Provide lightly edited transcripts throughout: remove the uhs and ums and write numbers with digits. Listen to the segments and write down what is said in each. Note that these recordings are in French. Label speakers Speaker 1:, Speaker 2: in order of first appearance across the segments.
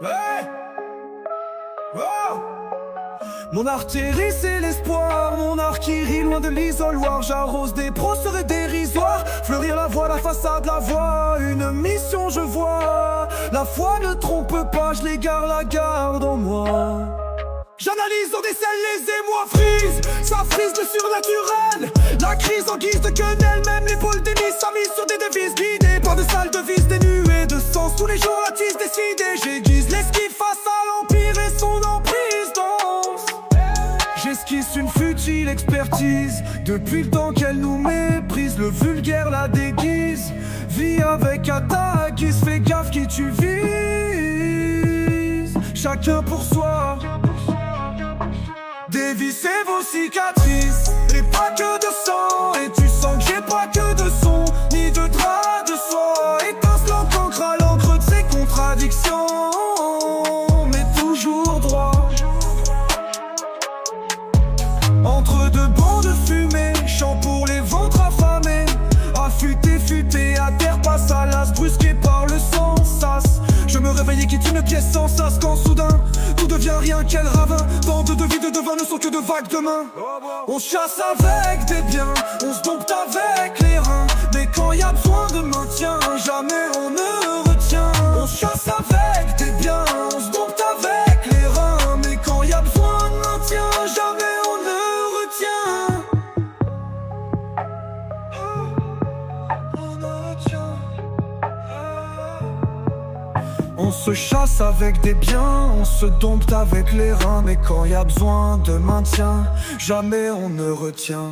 Speaker 1: Hey! Oh! Mon artillerie c'est l'espoir, mon artillerie loin de l'isoloir. J'arrose des pros serait dérisoire, fleurir la voie, la façade, la voie. Une mission je vois, la foi ne trompe pas, je l'égare, la garde en moi. J'analyse, on décèle les émois, frise, ça frise le surnaturel. La crise en guise de quenelle, même l'épaule d'Émis a mis sur des devises guidées par de sales devises dénuées de sens. Tous les jours la tisse décidée, j'aiguise l'esquive face à l'empire et son emprise danse. J'esquisse une futile expertise, depuis le temps qu'elle nous méprise. Le vulgaire la déguise, vis avec attaque, fais gaffe qui tu vises. Chacun pour soi. Dévissez vos cicatrices, et pas que de sang. Et tu sens que j'ai pas que de son, ni de drap de soie. Étincelant qu'encre à l'encre de ses contradictions, mais toujours droit. Entre deux bancs de fumée, chant pour les ventres affamés. Affûté, futé, à terre passe à l'as, brusqué par le sang, sas. Je me réveille et quitte une pièce sans sas, quand soudain tout devient rien, quel ravin. Bande de vie, de vin ne sont que de vagues de mains. On chasse avec des biens, on se dompte avec les reins. Mais quand y a besoin de maintien, jamais on ne retient. On chasse avec des biens, on se dompte avec les reins. Mais quand y a besoin de maintien, jamais on ne retient. On ne retient. On se chasse avec des biens, on se dompte avec les reins. Mais quand y a besoin de maintien, jamais on ne retient.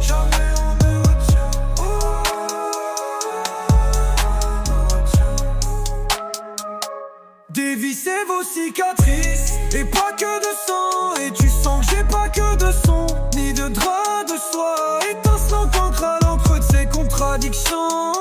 Speaker 1: Jamais on ne retient. Dévissez vos cicatrices, et pas que de sang. Et tu sens que j'ai pas que de son, ni de drap de soie. Étincelant qu'encre à l'encre de ses contradictions,